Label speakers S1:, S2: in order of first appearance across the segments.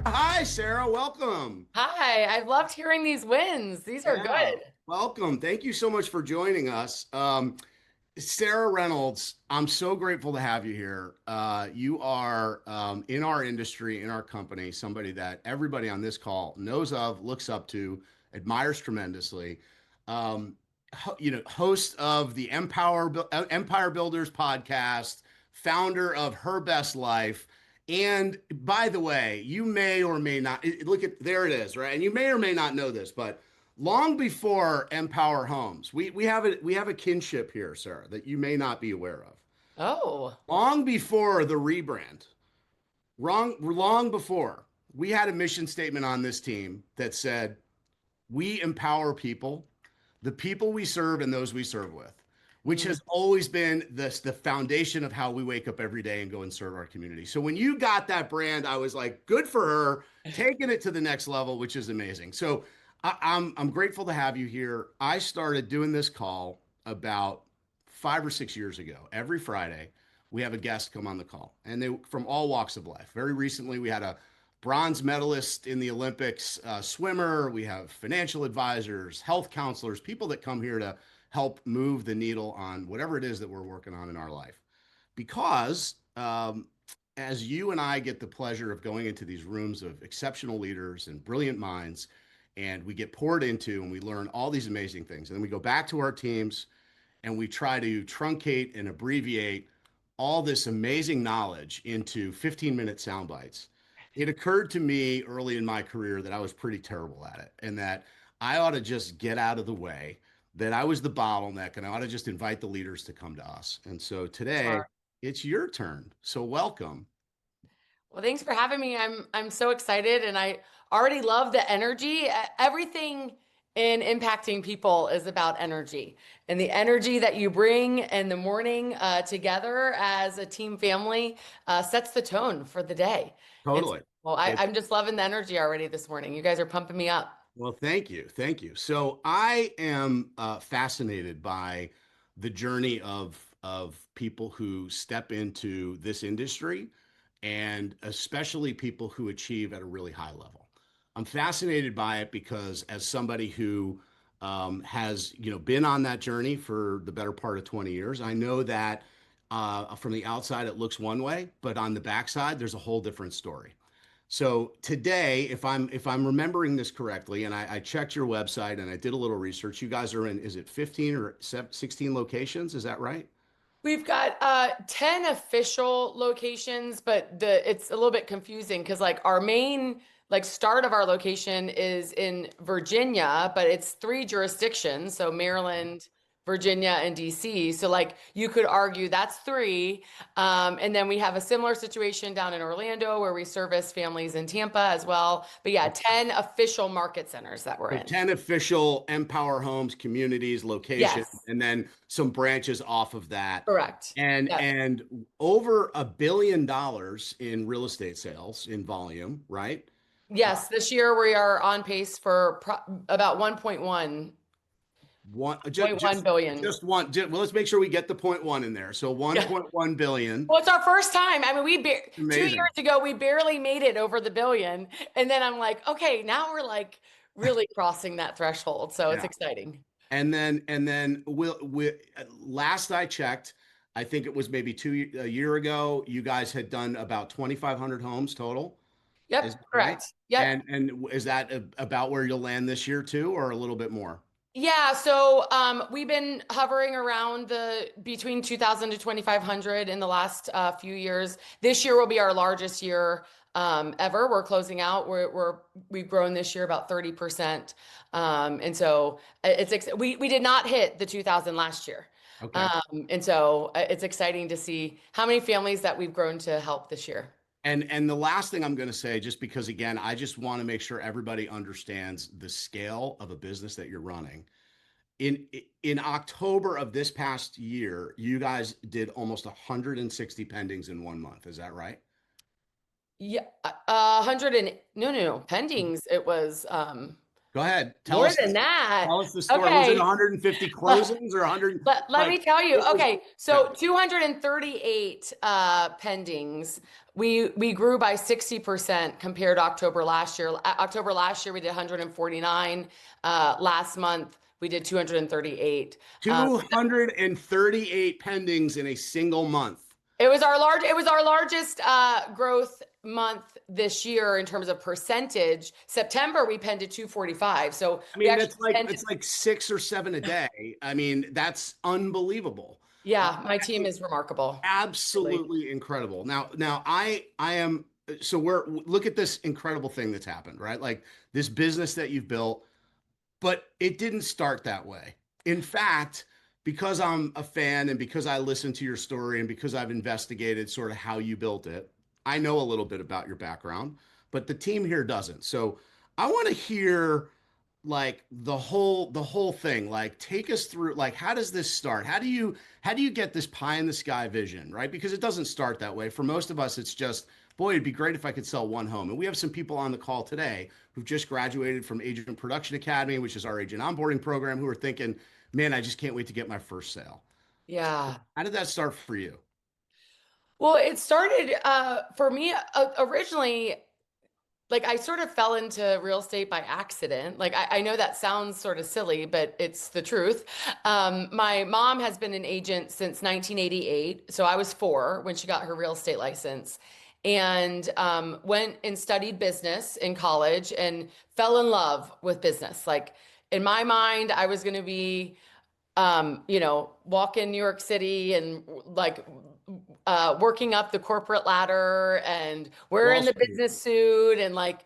S1: Hi, Sarah. Welcome.
S2: Hi, I've loved hearing these wins. These are
S1: Yeah,
S2: good.
S1: welcome. Thank you so much for joining us. Sarah Reynolds, I'm so grateful to have you here. You are in our industry, in our company, somebody that everybody on this call knows of, looks up to, admires tremendously. Um, Host of the Empire Builders podcast, founder of Her Best Life. And by the way, you may or may not look at there it is, right? And you may or may not know this, but long before Empower Homes, we have a kinship here, Sarah, that you may not be aware of.
S2: Oh,
S1: Long before the rebrand, long before, we had a mission statement on this team that said, "We empower people, the people we serve and those we serve with," which
S2: mm.
S1: has always been the foundation of how we wake up every day and go and serve our community. So when you got that brand, I was like, good for her, taking it to the next level, which is amazing. So I'm grateful to have you here. I started doing this call about 5 or 6 years ago. Every Friday, we have a guest come on the call, and they from all walks of life. Very recently, we had a bronze medalist in the Olympics, swimmer. We have financial advisors, health counselors, people that come here to help move the needle on whatever it is that we're working on in our life. Because as you and I get the pleasure of going into these rooms of exceptional leaders and brilliant minds, and we get poured into and we learn all these amazing things, and then we go back to our teams and we try to truncate and abbreviate all this amazing knowledge into 15-minute sound bites. It occurred to me early in my career that I was pretty terrible at it and that I ought to just get out of the way, that I was the bottleneck, and I ought to just invite the leaders to come to us. And so today
S2: Smart.
S1: it's your turn. So welcome.
S2: Well, thanks for having me. I'm so excited and I already love the energy. Everything in impacting people is about energy. And the energy that you bring in the morning together as a team family sets the tone for the day. And so,
S1: Totally.
S2: well,
S1: And
S2: I'm just loving the energy already this morning. You guys are pumping me up.
S1: well, thank you. Thank you. So I am fascinated by the journey of people who step into this industry and especially people who achieve at a really high level. I'm fascinated by it because as somebody who has been on that journey for the better part of 20 years, I know that from the outside it looks one way, but on the backside there's a whole different story. So today, if I'm remembering this correctly, and I checked your website and I did a little research, you guys are in, is it 15 or 16 locations? Is that right?
S2: We've got 10 official locations, but it's a little bit confusing because like our main like start of our location is in Virginia, but it's three jurisdictions, so Maryland, Virginia, and DC. So like you could argue that's three. And then we have a similar situation down in Orlando where we service families in Tampa as well. But yeah, 10 official market centers that we're
S1: So
S2: in.
S1: 10 official Empower Homes communities, locations,
S2: Yes,
S1: and then some branches off of that.
S2: correct. Yep.
S1: And over $1 billion in real estate sales in volume, right? Uh,
S2: Yes, this year we are on pace for about 1.1
S1: one
S2: point one billion.
S1: just one. Well, let's make sure we get the point one in there. So
S2: Yeah.
S1: 1.1 billion.
S2: Well, it's our first time. I mean, 2 years
S1: Amazing.
S2: ago we barely made it over the billion, and then I'm like, okay, now we're like really crossing that threshold. So it's
S1: Yeah.
S2: exciting.
S1: And then we last I checked, I think it was maybe a year ago, you guys had done about 2,500 homes total. Is
S2: Yep,
S1: that right?
S2: correct. Yep.
S1: And is that about where you'll land this year too, or a little bit more?
S2: Yeah, so we've been hovering around the between 2,000 to 2,500 in the last few years. This year will be our largest year ever. We're closing out. We've grown this year about 30%, and so we did not hit the 2,000 last year,
S1: Okay.
S2: and so it's exciting to see how many families that we've grown to help this year.
S1: And the last thing I'm going to say, just because again, I just want to make sure everybody understands the scale of a business that you're running. In October of this past year, you guys did almost 160 pendings in 1 month. Is that right?
S2: Yeah, 100 and no, pendings. It was.
S1: Go ahead.
S2: More than that.
S1: Tell us the story. Was it
S2: Okay.
S1: 150 closings or 100?
S2: Let me tell you.
S1: It was,
S2: Okay,
S1: yeah.
S2: so 238 pendings. We grew by 60% compared to October last year. October last year we did 149. Last month we did 238.
S1: 238 pendings in a single month.
S2: It was our largest growth month this year in terms of percentage. September we penned to 245. So
S1: I
S2: we
S1: mean,
S2: actually
S1: that's like
S2: penned.
S1: it's like 6 or 7 a day. I mean, that's unbelievable.
S2: Yeah, my team is remarkable. Really.
S1: Absolutely incredible. Now I am so we're look at this incredible thing that's happened, right? Like this business that you've built, but it didn't start that way. In fact, because I'm a fan and because I listened to your story and because I've investigated sort of how you built it, I know a little bit about your background, but the team here doesn't. So I want to hear like the whole thing. Like take us through like how does this start? How do you get this pie in the sky vision, right? Because it doesn't start that way. For most of us, it's just, boy, it'd be great if I could sell one home. And we have some people on the call today who've just graduated from Agent Production Academy, which is our agent onboarding program, who are thinking, man, I just can't wait to get my first sale.
S2: Yeah.
S1: How did that start for you?
S2: Well, it started for me originally, like I sort of fell into real estate by accident. Like I know that sounds sort of silly, but it's the truth. My mom has been an agent since 1988. So I was 4 when she got her real estate license and went and studied business in college and fell in love with business. Like in my mind, I was going to be walk in New York City and like working up the corporate ladder and wearing
S1: Wall
S2: the
S1: Street.
S2: business suit and like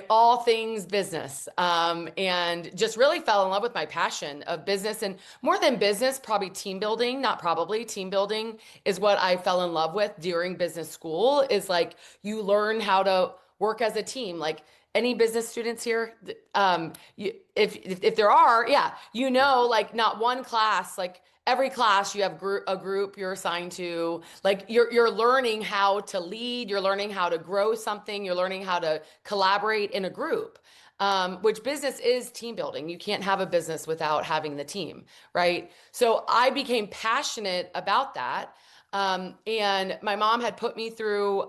S2: all things business. And just really fell in love with my passion of business and more than business, probably team building, not probably team building is what I fell in love with during business school is like you learn how to work as a team. Like any business students here? If there are, yeah, like not one class, like every class you have a group you're assigned to. Like you're learning how to lead, you're learning how to grow something, you're learning how to collaborate in a group. Which business is team building. You can't have a business without having the team, right? So I became passionate about that. And my mom had put me through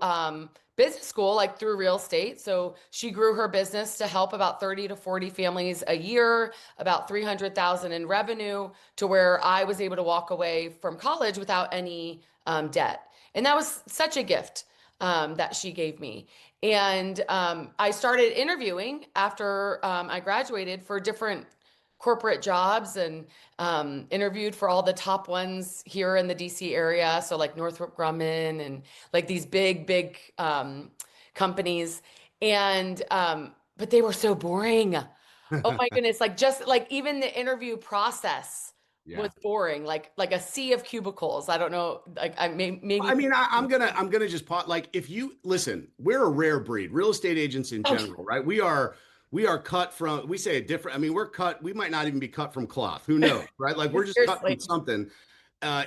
S2: business school, like through real estate. So she grew her business to help about 30 to 40 families a year, about 300,000 in revenue to where I was able to walk away from college without any debt. And that was such a gift that she gave me. And I started interviewing after I graduated for different corporate jobs and interviewed for all the top ones here in the DC area. So like Northrop Grumman and like these big companies. And but they were so boring. Oh my goodness. Like just like even the interview process
S1: Yeah.
S2: was boring. Like a sea of cubicles. I don't know. Like maybe.
S1: I mean, I'm gonna just pot like if you listen, we're a rare breed, real estate agents in
S2: Oh,
S1: general, right? We are cut from, we say a different, I mean, we're cut, we might not even be cut from cloth. Who knows, right? Like we're just cut from
S2: seriously.
S1: something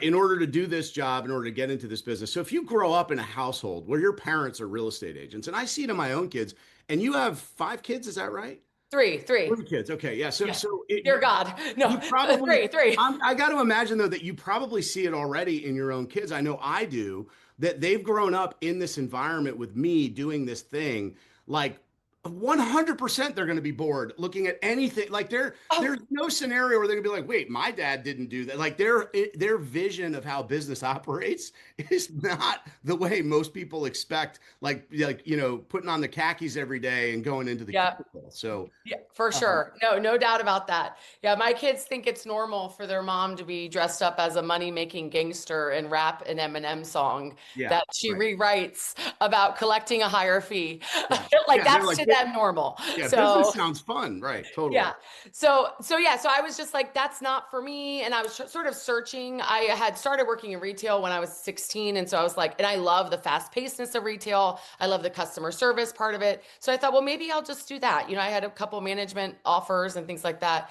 S1: in order to do this job, in order to get into this business. So if you grow up in a household where your parents are real estate agents, and I see it in my own kids, and you have 5 kids, is that right?
S2: Three.
S1: 3 kids. Okay. Yeah. So,
S2: Yeah.
S1: so
S2: Dear God.
S1: you
S2: No,
S1: probably,
S2: three.
S1: I got to imagine though that you probably see it already in your own kids. I know I do, that they've grown up in this environment with me doing this thing. Like 100% they're going to be bored looking at anything. Like
S2: Oh,
S1: there's no scenario where they're going to be like, wait, my dad didn't do that. Like their vision of how business operates is not the way most people expect. Like putting on the khakis every day and going into the
S2: yeah.
S1: cubicle. So.
S2: Yeah, for
S1: um,
S2: sure. No doubt about that. Yeah, my kids think it's normal for their mom to be dressed up as a money-making gangster and rap an Eminem song
S1: yeah.
S2: that she
S1: Right.
S2: rewrites about collecting a higher fee.
S1: Yeah.
S2: Like
S1: Yeah. They're
S2: that's
S1: like,
S2: to them normal.
S1: yeah, business
S2: So
S1: sounds fun. Right. Totally.
S2: yeah. So I was just like, that's not for me. And I was sort of searching. I had started working in retail when I was 16. And so I was like, and I love the fast pacedness of retail. I love the customer service part of it. So I thought, well, maybe I'll just do that. I had a couple management offers and things like that.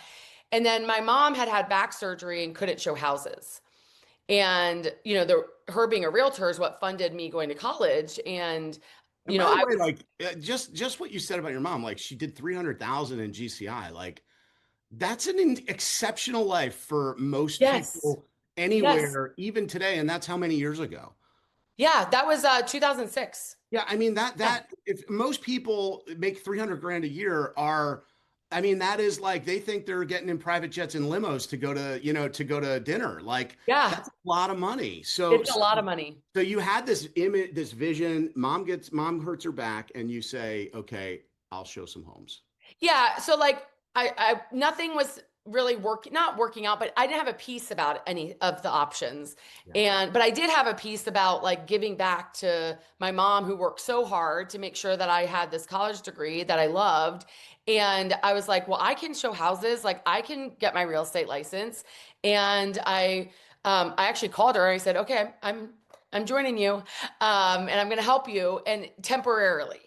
S2: And then my mom had back surgery and couldn't show houses. And her being a realtor is what funded me going to college. And
S1: And
S2: you
S1: by
S2: know,
S1: the
S2: I
S1: way,
S2: was,
S1: like just what you said about your mom, like she did 300,000 in GCI. Like that's an exceptional life for most
S2: yes,
S1: people
S2: yes.
S1: anywhere, even today. And that's how many years ago?
S2: Yeah, that was 2006.
S1: Yeah, I mean
S2: Yeah.
S1: that if most people make 300 grand a year are, I mean that is like they think they're getting in private jets and limos to go to, to go to dinner. Like
S2: Yeah,
S1: that's a lot of money. So
S2: it's a lot of money.
S1: so you had this image, this vision, mom hurts her back and you say, "Okay, I'll show some homes."
S2: Yeah, so like I nothing was really not working out, but I didn't have a piece about any of the options.
S1: Yeah.
S2: And but I did have a piece about like giving back to my mom who worked so hard to make sure that I had this college degree that I loved. And I was like, well, I can show houses, like I can get my real estate license. And I actually called her and I said, okay, I'm joining you. And I'm going to help you and temporarily.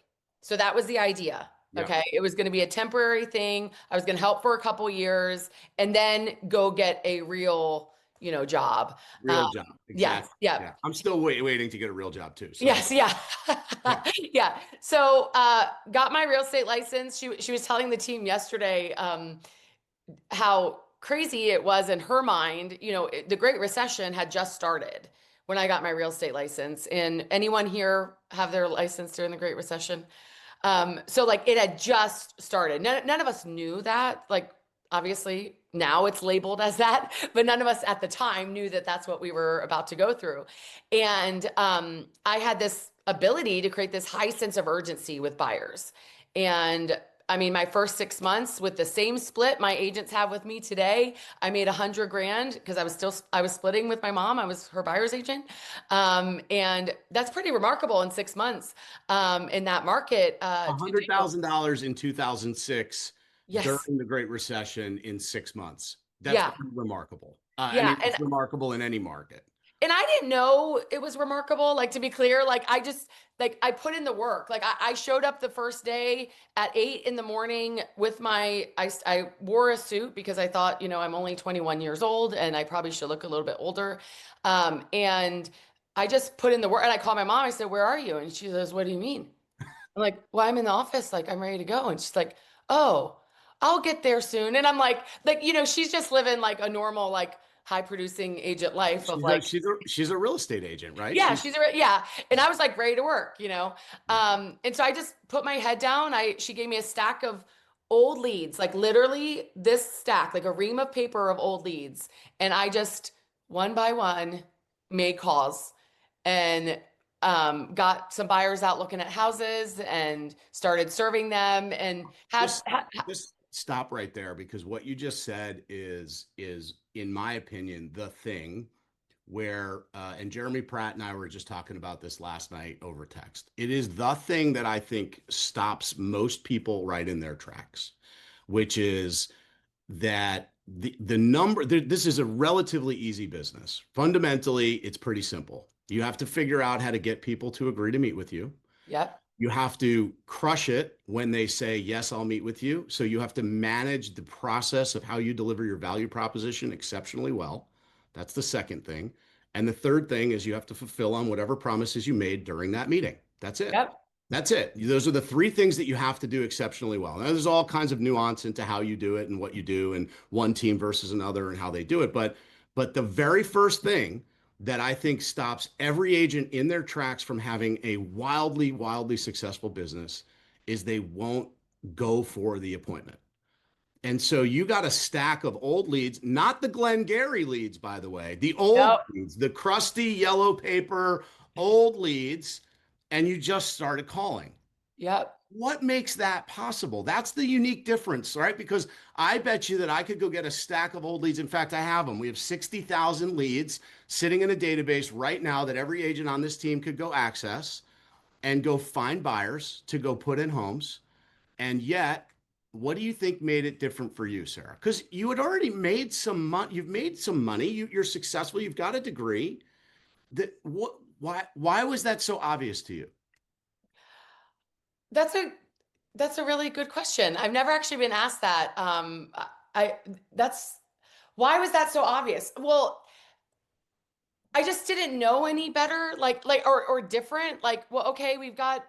S2: So that was the idea.
S1: Yeah.
S2: Okay. It was going to be a temporary thing. I was going to help for a couple years and then go get a real, job.
S1: Real job.
S2: Yes.
S1: Exactly.
S2: Yeah.
S1: Yeah. I'm still waiting to get a real job too. So,
S2: Yes. Yeah.
S1: yeah.
S2: Yeah. So, got my real estate license. She was telling the team yesterday, how crazy it was in her mind. The Great Recession had just started when I got my real estate license. And anyone here have their license during the Great Recession? So like it had just started. None of us knew that. Like obviously now it's labeled as that, but none of us at the time knew that that's what we were about to go through. And I had this ability to create this high sense of urgency with buyers. And I mean, my first 6 months with the same split my agents have with me today, I made 100 grand because I was splitting with my mom. I was her buyer's agent. And that's pretty remarkable in 6 months in that market to do.
S1: $100,000 in 2006
S2: Yes.
S1: during the Great Recession in 6 months. That's
S2: Yeah.
S1: pretty remarkable. I
S2: Yeah.
S1: mean, it's remarkable in any market.
S2: And I didn't know it was remarkable. Like to be clear, like I just like I put in the work. Like I showed up the first day at 8 in the morning with I wore a suit because I thought, I'm only 21 years old and I probably should look a little bit older. And I just put in the work and I called my mom. I said, "Where are you?" And she says, "What do you mean?" I'm like, "Well, I'm in the office. Like I'm ready to go." And she's like, "Oh, I'll get there soon." And I'm like, she's just living like a normal, like high producing agent life of like,
S1: She's a real estate agent, right?
S2: yeah, yeah. And I was like ready to work. And so I just put my head down. She gave me a stack of old leads, like literally this stack, like a ream of paper of old leads. And I just one by one made calls and got some buyers out looking at houses and started serving them and
S1: just just stop right there because what you just said is in my opinion the thing where and Jeremy Pratt and I were just talking about this last night over text. It is the thing that I think stops most people right in their tracks, which is that the number this is a relatively easy business. Fundamentally, it's pretty simple. You have to figure out how to get people to agree to meet with you.
S2: yep,
S1: You have to crush it when they say, yes, I'll meet with you. So you have to manage the process of how you deliver your value proposition exceptionally well. That's the second thing. And the third thing is you have to fulfill on whatever promises you made during that meeting. That's it.
S2: yep,
S1: That's it. Those are the three things that you have to do exceptionally well. Now, there's all kinds of nuance into how you do it and what you do and one team versus another and how they do it. But the very first thing that I think stops every agent in their tracks from having a wildly, wildly successful business is they won't go for the appointment. And so you got a stack of old leads, not the Glengarry leads, by the way, the old
S2: yep,
S1: leads, the crusty yellow paper old leads, and you just started calling.
S2: yep,
S1: What makes that possible? That's the unique difference, right? Because I bet you that I could go get a stack of old leads. In fact, I have them. We have 60,000 leads sitting in a database right now that every agent on this team could go access and go find buyers to go put in homes. And yet, what do you think made it different for you, Sarah? Because you had already made some money. You've made some money. You're successful. You've got a degree. Why was that so obvious to you?
S2: that's a That's a really good question. I've never actually been asked that. I that's why was that so obvious? Well, I just didn't know any better, like or different. Like, well, okay, we've got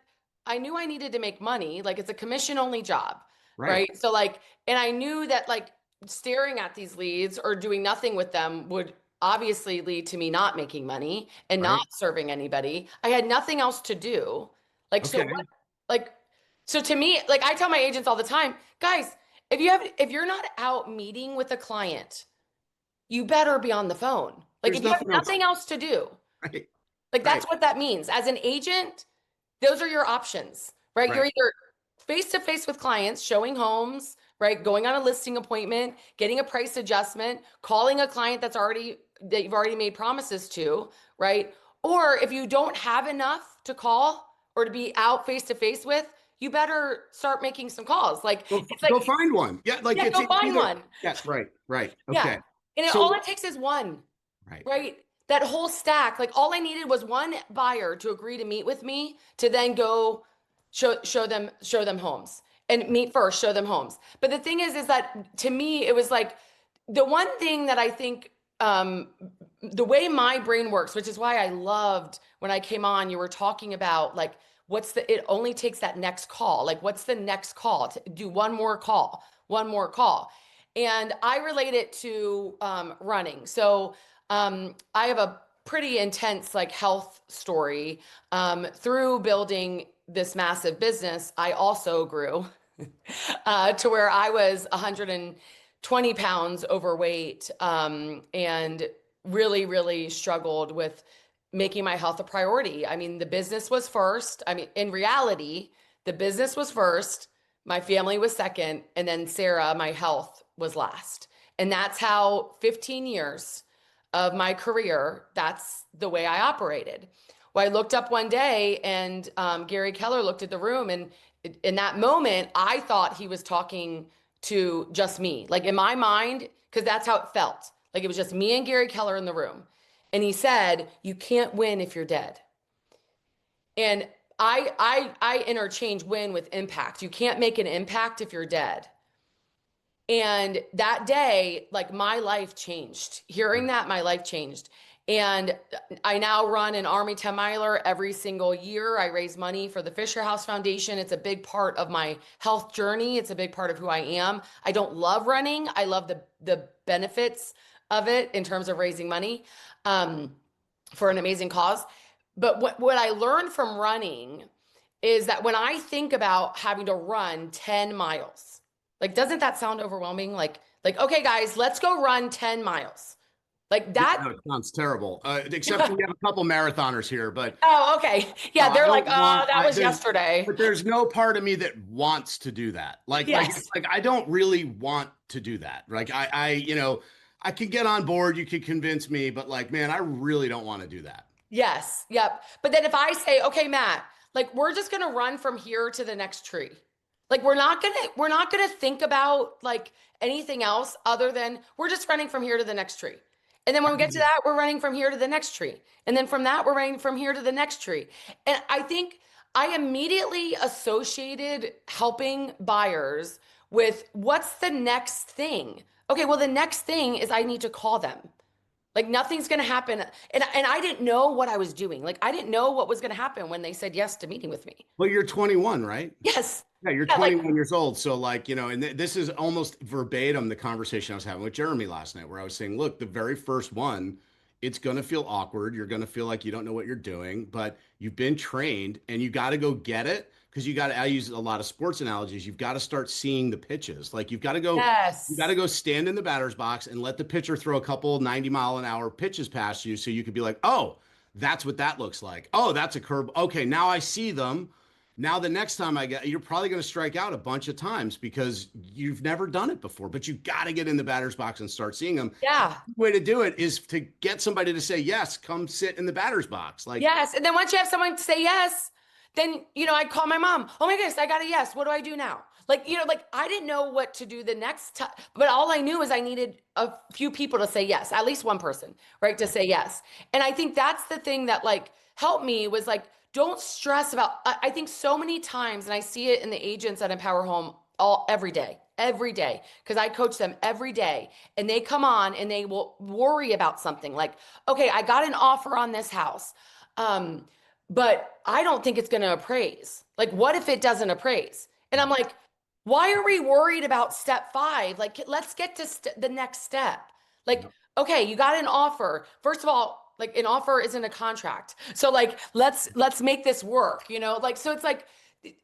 S2: I knew I needed to make money. Like it's a commission only job,
S1: Right.
S2: right? So like, and I knew that like staring at these leads or doing nothing with them would obviously lead to me not making money and not
S1: Right.
S2: serving anybody. I had nothing else to do. Like, so what,
S1: Okay.
S2: like, so to me, like I tell my agents all the time, guys, if you're not out meeting with a client, you better be on the phone. Like
S1: There's
S2: if you have
S1: nothing else.
S2: nothing else to do,
S1: Right.
S2: like
S1: Right.
S2: that's what that means. As an agent, those are your options, right? You're
S1: Right.
S2: either face to face with clients, showing homes, right? Going on a listing appointment, getting a price adjustment, calling a client that you've already made promises to, right? Or if you don't have enough to call or to be out face to face with, you better start making some calls. Like it's
S1: Go
S2: like,
S1: find one. Yeah. Like
S2: yeah, go
S1: it's
S2: find
S1: either,
S2: one.
S1: yeah. Right. Right.
S2: Yeah.
S1: Okay.
S2: And all
S1: So,
S2: it takes is one,
S1: right.
S2: right? That whole stack, like all I needed was one buyer to agree to meet with me to then go show them homes and meet first, show them homes. But the thing is that to me, it was like the one thing that I think the way my brain works, which is why I loved when I came on, you were talking about like it only takes that next call. Like what's the next call? To do one more call, one more call. And I relate it to running. So I have a pretty intense like health story. Through building this massive business, I also grew to where I was 120 pounds overweight and really, really struggled with making my health a priority. I mean, the business was first. I mean, in reality, the business was first, my family was second, and then Sarah, my health was last. And that's how 15 years of my career, that's the way I operated. Well, I looked up one day and Gary Keller looked at the room, and in that moment, I thought he was talking to just me. Like in my mind, because that's how it felt. Like it was just me and Gary Keller in the room. And he said, "You can't win if you're dead." And I interchange win with impact. You can't make an impact if you're dead. And that day, like my life changed. Hearing that, my life changed. And I now run an Army 10 miler every single year. I raise money for the Fisher House Foundation. It's a big part of my health journey. It's a big part of who I am. I don't love running. I love the benefits of it in terms of raising money for an amazing cause. But what I learned from running is that when I think about having to run 10 miles, like, doesn't that sound overwhelming? Okay, guys, let's go run 10 miles. Like
S1: Yeah,
S2: that.
S1: no, it sounds terrible. Except we have a couple marathoners here, but
S2: Oh, okay.
S1: no,
S2: Yeah,
S1: I
S2: they're like,
S1: don't
S2: oh,
S1: want.
S2: that was yesterday.
S1: But there's no part of me that wants to do that.
S2: Yes.
S1: Like I don't really want to do that. I can get on board. You can convince me, but like, man, I really don't want to do that.
S2: Yes. Yep. But then if I say, okay, Matt, like we're just gonna run from here to the next tree. Like we're not gonna think about like anything else other than we're just running from here to the next tree. And then when we get to that, we're running from here to the next tree. And then from that, we're running from here to the next tree. And I think I immediately associated helping buyers with what's the next thing? Okay, well, the next thing is I need to call them. Like nothing's going to happen. And I didn't know what I was doing. Like I didn't know what was going to happen when they said yes to meeting with me.
S1: Well, you're 21, right?
S2: Yes.
S1: Yeah, you're
S2: Yeah, like
S1: 21 years old. So, like, and this is almost verbatim the conversation I was having with Jeremy last night, where I was saying, look, the very first one, it's going to feel awkward. You're going to feel like you don't know what you're doing, but you've been trained and you got to go get it because I use a lot of sports analogies. You've got to start seeing the pitches. Like, you got to
S2: yes.
S1: go stand in the batter's box and let the pitcher throw a couple 90-mile-an-hour pitches past you so you could be like, oh, that's what that looks like. Oh, that's a curve. Okay, now I see them. Now the next time you're probably going to strike out a bunch of times because you've never done it before, but you got to get in the batter's box and start seeing them.
S2: Yeah.
S1: The way to do it is to get somebody to say, yes, come sit in the batter's box. Like,
S2: Yes. And then once you have someone say yes, then, I call my mom. Oh my goodness, I got a yes. What do I do now? Like, like I didn't know what to do the next time, but all I knew is I needed a few people to say yes, at least one person, right? To say yes. And I think that's the thing that like helped me was like, don't stress about, I think so many times, and I see it in the agents at Empower Home every day, because I coach them every day and they come on and they will worry about something like, okay, I got an offer on this house. but I don't think it's going to appraise. Like, what if it doesn't appraise? And I'm like, why are we worried about step 5? Like, let's get to the next step. Like,
S1: Yep.
S2: okay, you got an offer. First of all, like an offer isn't a contract. So like, let's make this work, like, so it's like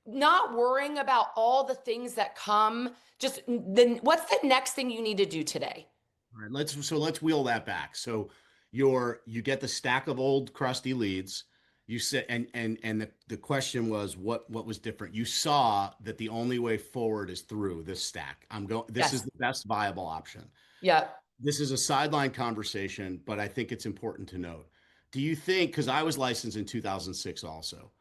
S2: not worrying about all the things that come, just then what's the next thing you need to do today?
S1: All right, let's wheel that back. So you get the stack of old crusty leads. You said and the question was what was different. You saw that the only way forward is through this stack. This is
S2: Yes.
S1: the best viable option.
S2: Yeah.
S1: This is a sideline conversation, but I think it's important to note. Do you think, because I was licensed in 2006 also,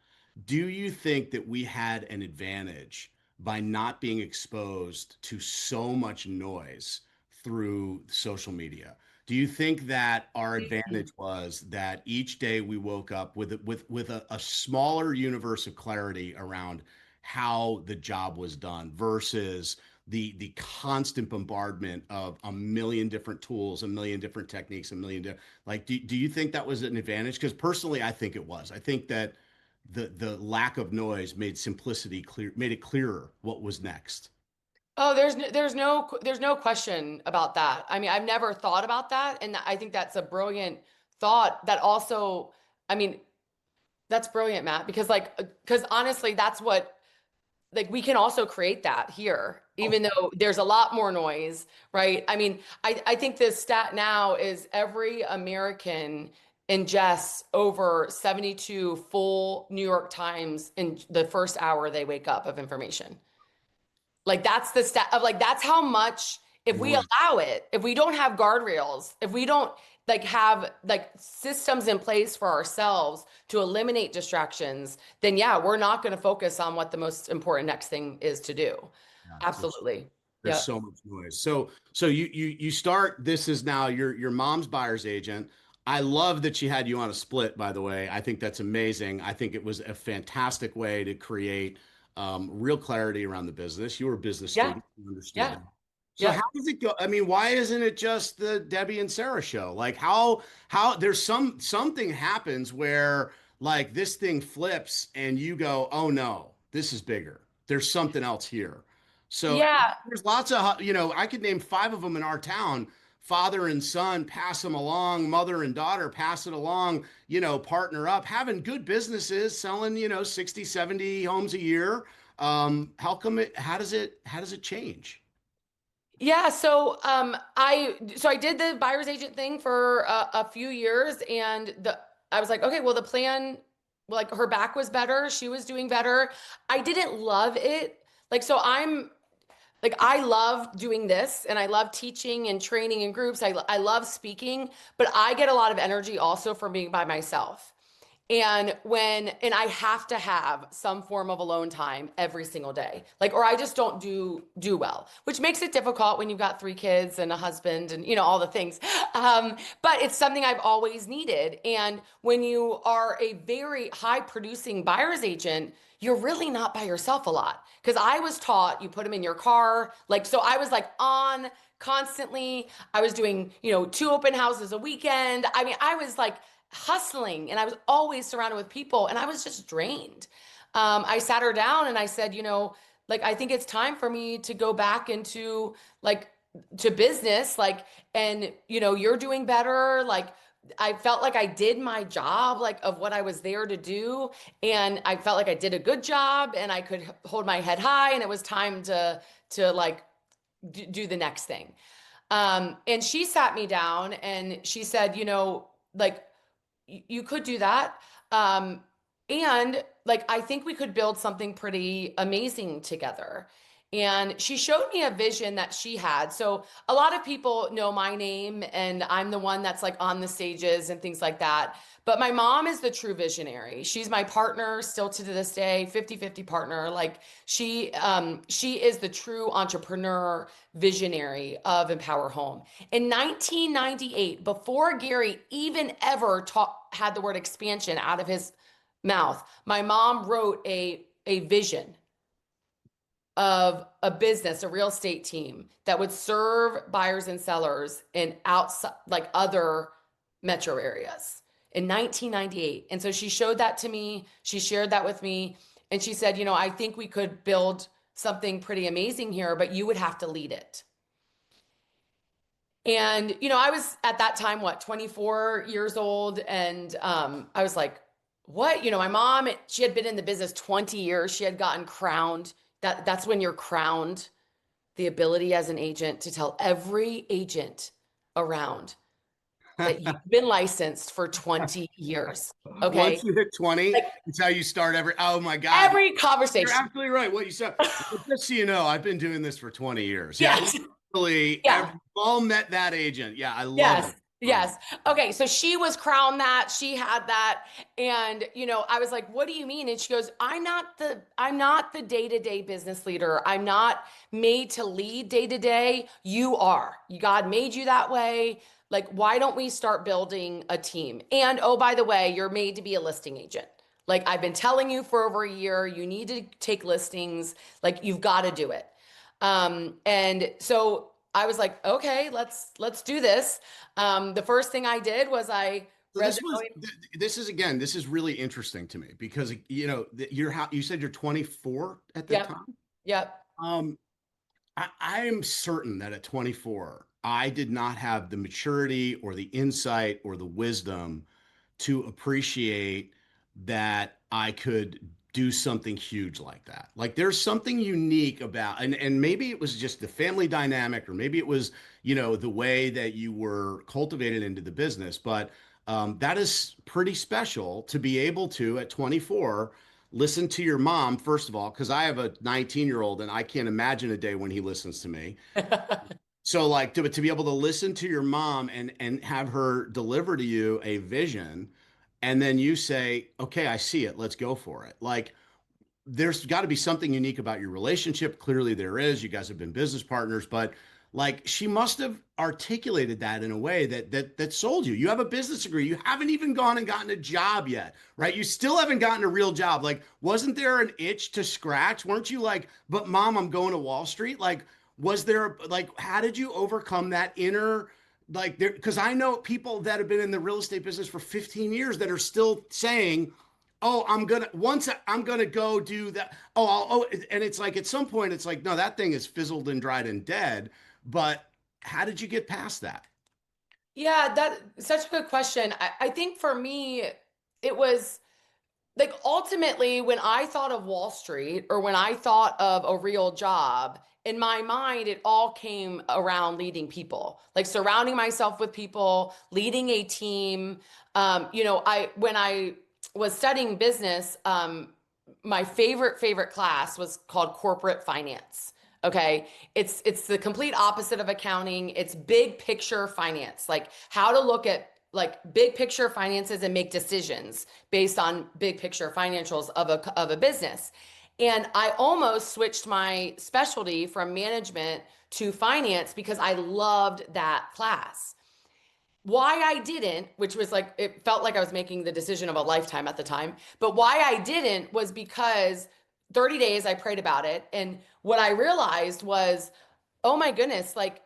S1: do you think that we had an advantage by not being exposed to so much noise through social media? Do you think that our advantage was that each day we woke up with a smaller universe of clarity around how the job was done versus the constant bombardment of a million different tools, a million different techniques, do you think that was an advantage? Because personally, I think it was. I think that the lack of noise made simplicity clear, made it clearer what was next.
S2: Oh, there's no question about that. I mean, I've never thought about that, and I think that's a brilliant thought. That also, I mean, that's brilliant, Matt, because honestly, that's what, like, we can also create that here,
S1: Oh,
S2: even though there's a lot more noise, right? I mean, I think the stat now is every American ingests over 72 full New York Times in the first hour they wake up of information. Like that's the stat of, like, that's how much, if we
S1: noise.
S2: allow it, if we don't have guardrails, if we don't like have like systems in place for ourselves to eliminate distractions, then yeah, we're not going to focus on what the most important next thing is to do.
S1: Yeah,
S2: Absolutely.
S1: there's
S2: Yep.
S1: so much noise. So you start. This is now your mom's buyer's agent. I love that she had you on a split, by the way. I think that's amazing. I think it was a fantastic way to create real clarity around the business. You were a business
S2: Yeah.
S1: student, you
S2: Yeah.
S1: understand. So how
S2: Yep.
S1: does it go? I mean, why isn't it just the Debbie and Sarah show? Like how there's something happens where like this thing flips and you go, "Oh no, this is bigger. There's something else here." So
S2: Yeah.
S1: there's lots of, I could name 5 of them in our town. Father and son pass them along, mother and daughter pass it along, partner up, having good businesses, selling, 60, 70 homes a year. How does it change?
S2: Yeah, so I did the buyer's agent thing for a few years, and the I was like, okay, well, the plan, like, her back was better, she was doing better. I didn't love it. Like, so I'm like, I love doing this, and I love teaching and training in groups. I love speaking, but I get a lot of energy also from being by myself. And I have to have some form of alone time every single day. Like, or I just don't do well, which makes it difficult when you've got 3 kids and a husband and all the things. But it's something I've always needed. And when you are a very high producing buyer's agent, you're really not by yourself a lot. Because I was taught you put them in your car. Like, so I was like on constantly. I was doing, 2 open houses a weekend. I mean, I was like hustling, and I was always surrounded with people, and I was just drained. I sat her down and I said, like, I think it's time for me to go back into, like, to business, like, and you're doing better. Like, I felt like I did my job, like, of what I was there to do, and I felt like I did a good job, and I could hold my head high, and it was time to like do the next thing. And she sat me down and she said, like, you could do that. And like, I think we could build something pretty amazing together. And she showed me a vision that she had. So a lot of people know my name, and I'm the one that's like on the stages and things like that. But my mom is the true visionary. She's my partner still to this day, 50-50 partner. Like, she is the true entrepreneur visionary of Empower Home. In 1998, before Gary even ever had the word expansion out of his mouth, my mom wrote a vision of a business, a real estate team that would serve buyers and sellers in outside, like, other metro areas. in 1998. And so she showed that to me. She shared that with me. And she said, I think we could build something pretty amazing here, but you would have to lead it. And, I was at that time, 24 years old. And I was like, what? My mom, she had been in the business 20 years. She had gotten crowned. That's when you're crowned, the ability as an agent to tell every agent around that you've been licensed for 20 years. Okay.
S1: Once you hit 20,
S2: Like
S1: it's how you start oh my God.
S2: every
S1: You're
S2: conversation.
S1: absolutely right. What you said. Just so you know, I've been doing this for 20 years. Yeah.
S2: Yes.
S1: Literally,
S2: Yeah.
S1: we've all met that agent. Yeah. I love
S2: Yes.
S1: it.
S2: Yes. Okay. So she was crowned that, she had that. And, I was like, what do you mean? And she goes, I'm not the day-to-day business leader. I'm not made to lead day-to-day. You are. God made you that way. Like, why don't we start building a team? And oh, by the way, you're made to be a listing agent. Like I've been telling you for over a year, you need to take listings. Like you've got to do it. And so I was like, okay, let's do this. The first thing I did was I
S1: So
S2: read
S1: this is really interesting to me because you said you're 24 at the
S2: Yep.
S1: time.
S2: Yep.
S1: I am certain that at 24, I did not have the maturity or the insight or the wisdom to appreciate that I could do something huge like that. Like there's something unique about, and maybe it was just the family dynamic, or maybe it was, the way that you were cultivated into the business. But that is pretty special to be able to, at 24, listen to your mom, first of all, because I have a 19-year-old and I can't imagine a day when he listens to me. So like to be able to listen to your mom and have her deliver to you a vision, and then you say, okay, I see it. Let's go for it. Like there's got to be something unique about your relationship. Clearly there is. You guys have been business partners, but like she must have articulated that in a way that sold you. You have a business degree. You haven't even gone and gotten a job yet, right? You still haven't gotten a real job. Like, wasn't there an itch to scratch? Weren't you like, but mom, I'm going to Wall Street? Like, was there like, how did you overcome that inner like there? Because I know people that have been in the real estate business for 15 years that are still saying, oh, I'm gonna go do that. And it's like at some point, it's like, no, that thing is fizzled and dried and dead. But how did you get past that?
S2: Yeah, that's such a good question. I think for me, it was like ultimately when I thought of Wall Street or when I thought of a real job, in my mind, it all came around leading people, like surrounding myself with people, leading a team. When I was studying business, my favorite class was called corporate finance. Okay. It's the complete opposite of accounting. It's big picture finance, like how to look at like big picture finances and make decisions based on big picture financials of a business. And I almost switched my specialty from management to finance because I loved that class. Why I didn't, which was like, it felt like I was making the decision of a lifetime at the time, but why I didn't was because 30 days I prayed about it. And what I realized was, oh my goodness, like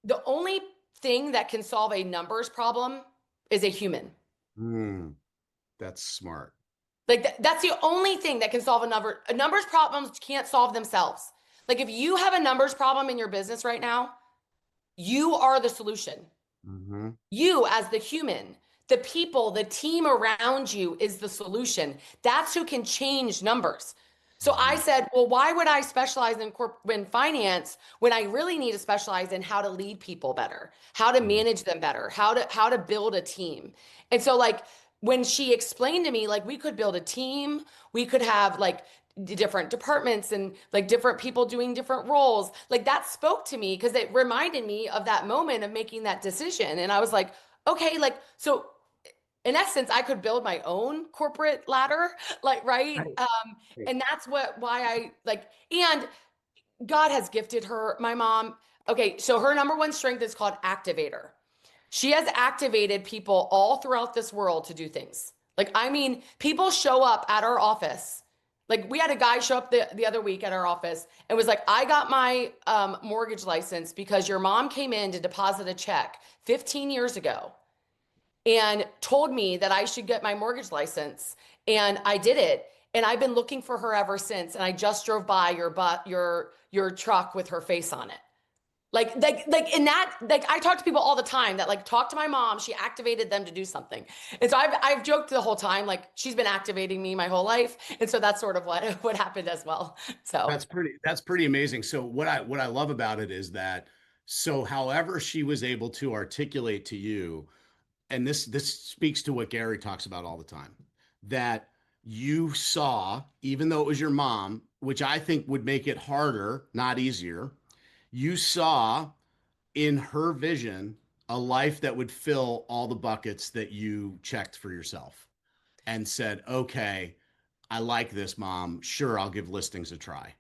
S2: the only thing that can solve a numbers problem is a human.
S1: Hmm, that's smart.
S2: Like that's the only thing that can solve a numbers problems can't solve themselves. Like if you have a numbers problem in your business right now, you are the solution.
S1: Hmm.
S2: You as the human, the people, the team around you is the solution. That's who can change numbers. So I said, well, why would I specialize in finance when I really need to specialize in how to lead people better, how to manage them better, how to build a team. And so like when she explained to me, like we could build a team, we could have like different departments and like different people doing different roles. Like that spoke to me because it reminded me of that moment of making that decision. And I was like, okay, like so in essence, I could build my own corporate ladder, like, right?
S1: Right.
S2: And that's why I like, and God has gifted her, my mom. Okay, so her number one strength is called activator. She has activated people all throughout this world to do things. Like, I mean, people show up at our office. Like, we had a guy show up the other week at our office and was like, I got my mortgage license because your mom came in to deposit a check 15 years ago. and told me that I should get my mortgage license. And I did it. And I've been looking for her ever since. And I just drove by your truck with her face on it. In that, like I talk to people all the time that like talk to my mom. She activated them to do something. And so I've joked the whole time, like she's been activating me my whole life. And so that's sort of what happened as well. So
S1: That's pretty amazing. So what I love about it is that so however she was able to articulate to you, and this speaks to what Gary talks about all the time, that you saw, even though it was your mom, which I think would make it harder, not easier, you saw in her vision a life that would fill all the buckets that you checked for yourself and said, okay, I like this, mom. Sure, I'll give listings a try.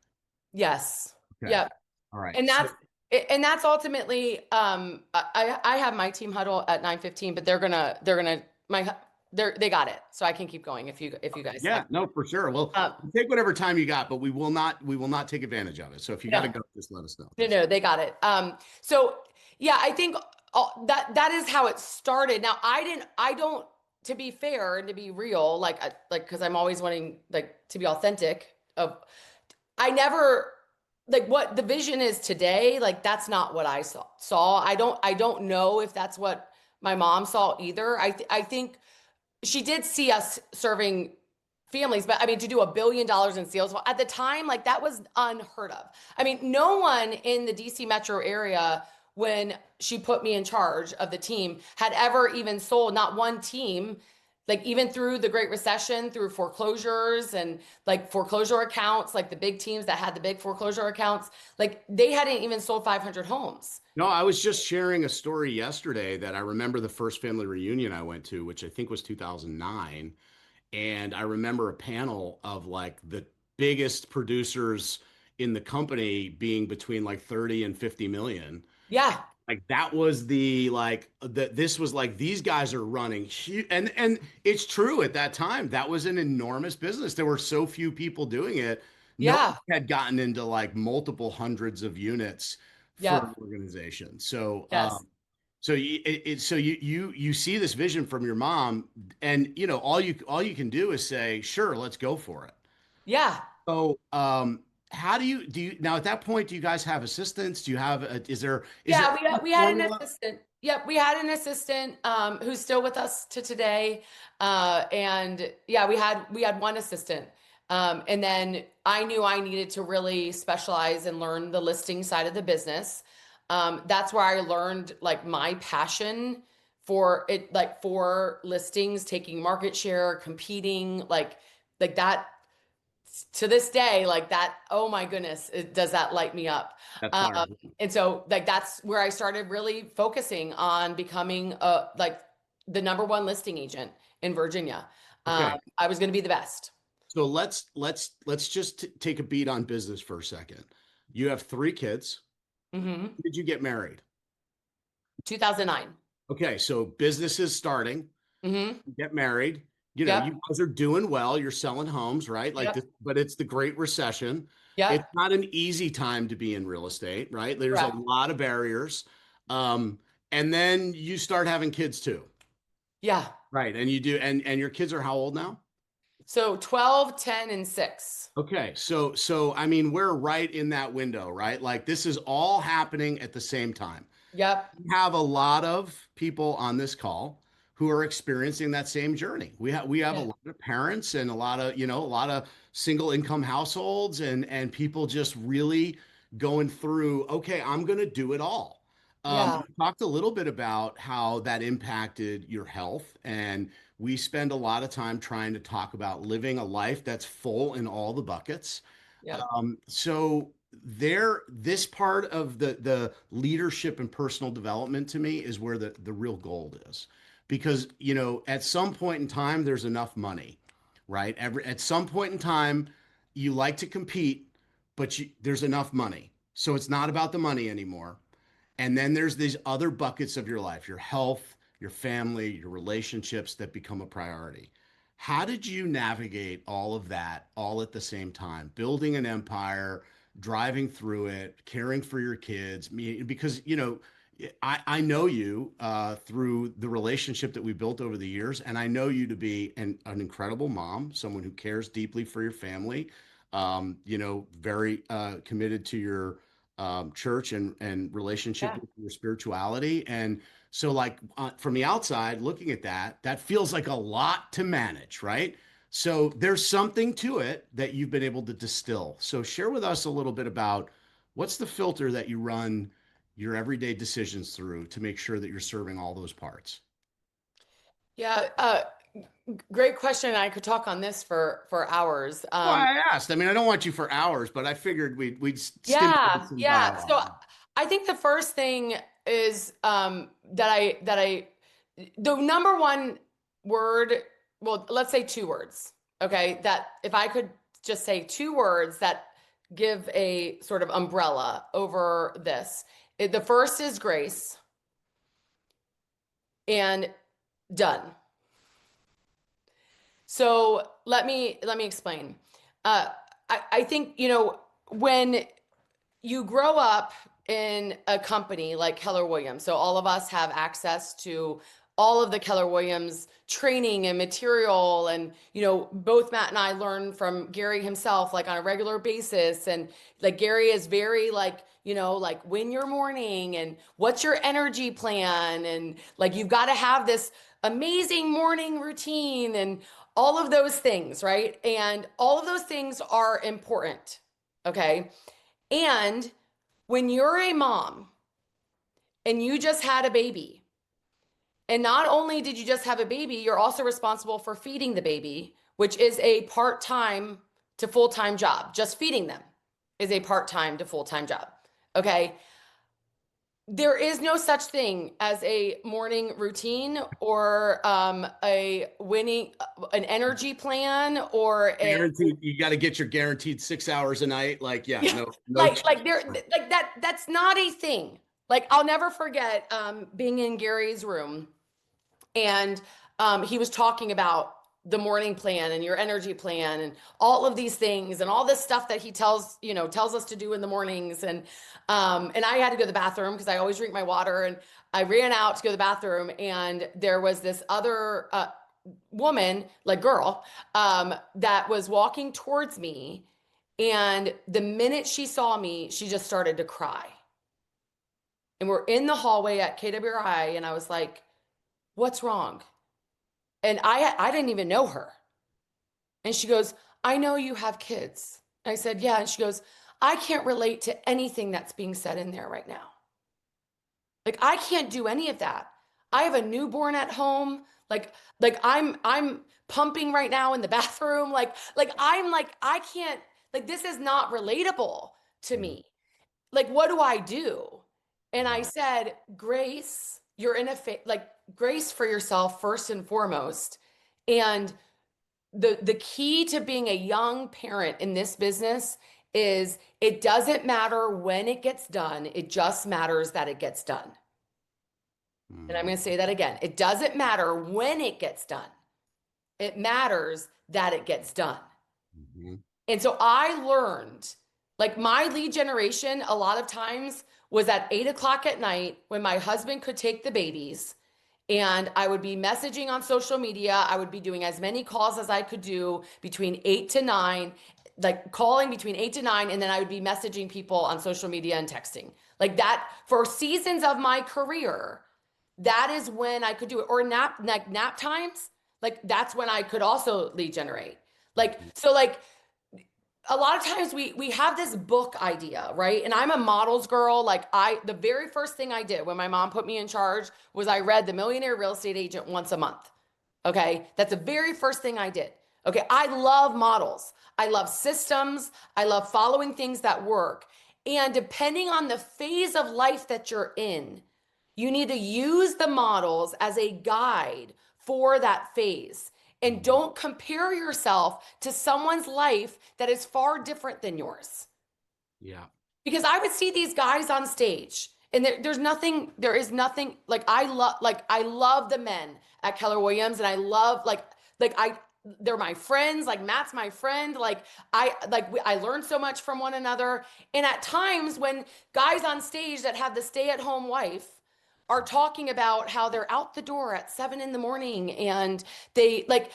S2: yes.
S1: Okay.
S2: Yep.
S1: All right.
S2: And
S1: So
S2: that's ultimately I have my team huddle at 9:15, but they're gonna they got it. So I can keep going if you guys
S1: yeah,
S2: have
S1: no, for sure. Well,
S2: uh,
S1: take whatever time you got, but we will not take advantage of it. So if you got to
S2: no.
S1: go, just let us know.
S2: No, they got it. So yeah, I think that is how it started. Now, I don't, to be fair and to be real, because I'm always wanting like to be authentic. I never like what the vision is today. Like that's not what I saw. I don't know if that's what my mom saw either. I think she did see us serving families, but I mean, to do $1 billion in sales at the time, like that was unheard of. I mean, no one in the DC metro area when she put me in charge of the team had ever even sold, not one team, like even through the Great Recession, through foreclosures and like foreclosure accounts, like the big teams that had the big foreclosure accounts, like they hadn't even sold 500 homes.
S1: No, I was just sharing a story yesterday that I remember the first family reunion I went to, which I think was 2009. And I remember a panel of like the biggest producers in the company being between like 30 and 50 million.
S2: Yeah,
S1: Like that was the like that this was like these guys are running huge, and it's true at that time that was an enormous business. There were so few people doing it. No one
S2: yeah,
S1: had gotten into like multiple hundreds of units for an
S2: yep,
S1: organization. So
S2: yes,
S1: you see this vision from your mom, and all you can do is say, sure, let's go for it.
S2: yeah.
S1: So how do you now at that point, do you guys have assistants? Do you have is there
S2: Yeah,
S1: a
S2: we had an
S1: formula?
S2: assistant. Yep, we had an assistant who's still with us to today. And yeah, we had one assistant. And then I knew I needed to really specialize and learn the listing side of the business. That's where I learned like my passion for it, like for listings, taking market share, competing, like that to this day, like that, oh my goodness, does that light me up.
S1: That's fire.
S2: Um, and so like that's where I started really focusing on becoming like the number one listing agent in Virginia.
S1: Okay.
S2: I was going to be the best.
S1: So let's just take a beat on business for a second. You have three kids.
S2: Hmm.
S1: Did you get married?
S2: 2009.
S1: Okay, so business is starting.
S2: Hmm.
S1: You get married. You
S2: Yep.
S1: guys are doing well. You're selling homes, right? Like
S2: Yep.
S1: this, but it's the Great Recession. It's
S2: Yep.
S1: not an easy time to be in real estate, right? There's a
S2: Correct.
S1: lot of barriers. Um, and then you start having kids too.
S2: Yeah.
S1: Right. And you do, and your kids are how old now?
S2: So 12, 10, and 6.
S1: Okay, so I mean, we're right in that window, right? Like this is all happening at the same time.
S2: Yep.
S1: We have a lot of people on this call who are experiencing that same journey. We have a
S2: Yeah.
S1: lot of parents and a lot of single income households and people just really going through, okay, I'm going to do it all.
S2: Yeah.
S1: You talked a little bit about how that impacted your health, and we spend a lot of time trying to talk about living a life that's full in all the buckets.
S2: Yep.
S1: So this part of the leadership and personal development to me is where the real gold is. Because, at some point in time, there's enough money, right? At some point in time, you like to compete, but there's enough money. So it's not about the money anymore. And then there's these other buckets of your life, your health, your family, your relationships that become a priority. How did you navigate all of that all at the same time? Building an empire, driving through it, caring for your kids, because I know you through the relationship that we built over the years, and I know you to be an incredible mom, someone who cares deeply for your family, very committed to your church and relationship
S2: Yeah.
S1: with your spirituality. And so, like, from the outside looking at that, that feels like a lot to manage, right? So there's something to it that you've been able to distill. So share with us a little bit about what's the filter that you run your everyday decisions through to make sure that you're serving all those parts.
S2: Yeah, great question. I could talk on this for hours.
S1: Well, I asked. I mean, I don't want you for hours, but I figured we'd stimulate
S2: Yeah,
S1: some
S2: yeah. So
S1: dialogue.
S2: I think the first thing is that I the number one word, well, let's say two words, okay? That if I could just say two words that give a sort of umbrella over this. The first is grace and done. So let me explain. I think when you grow up in a company like Keller Williams, so all of us have access to all of the Keller Williams training and material, and both Matt and I learn from Gary himself like on a regular basis, and like Gary is very like like win your morning and what's your energy plan, and like you've got to have this amazing morning routine and all of those things, right? And all of those things are important, okay? And when you're a mom and you just had a baby, and not only did you just have a baby, you're also responsible for feeding the baby, which is a part-time to full-time job. Just feeding them is a part-time to full-time job. Okay. There is no such thing as a morning routine or an energy plan or a
S1: Guaranteed, you got to get your guaranteed 6 hours a night. Like, yeah,
S2: yeah,
S1: no.
S2: like there like that's not a thing. Like I'll never forget being in Gary's room, and he was talking about the morning plan and your energy plan and all of these things and all this stuff that he tells us to do in the mornings, and I had to go to the bathroom because I always drink my water, and I ran out to go to the bathroom, and there was this other woman, like girl, that was walking towards me, and the minute she saw me, she just started to cry. And we're in the hallway at KWI, and I was like, what's wrong? And I didn't even know her. And she goes, I know you have kids. I said, yeah. And she goes, I can't relate to anything that's being said in there right now. Like I can't do any of that. I have a newborn at home. Like I'm pumping right now in the bathroom. I'm like, I can't, like, this is not relatable to me. Like, what do I do? And I said, Grace, you're in like grace for yourself first and foremost. And the key to being a young parent in this business is it doesn't matter when it gets done. It just matters that it gets done. And I'm going to say that again. It doesn't matter when it gets done. It matters that it gets done.
S1: Mm-hmm.
S2: And so I learned, like, my lead generation a lot of times was at 8 o'clock at night when my husband could take the babies, and I would be messaging on social media. I would be doing as many calls as I could do between 8 to 9, like calling between 8 to 9. And then I would be messaging people on social media and texting like that for seasons of my career. That is when I could do it. Or nap times. Like that's when I could also lead generate. Like, so like, a lot of times we have this book idea, right? And I'm a models girl. Like the very first thing I did when my mom put me in charge was I read The Millionaire Real Estate Agent once a month. Okay. That's the very first thing I did. Okay. I love models. I love systems. I love following things that work. And depending on the phase of life that you're in, you need to use the models as a guide for that phase. And don't compare yourself to someone's life that is far different than yours.
S1: Yeah.
S2: Because I would see these guys on stage, and there is nothing like I love the men at Keller Williams, and I love they're my friends, like Matt's my friend. I learned so much from one another. And at times when guys on stage that have the stay-at-home wife, are talking about how they're out the door at 7 in the morning and they like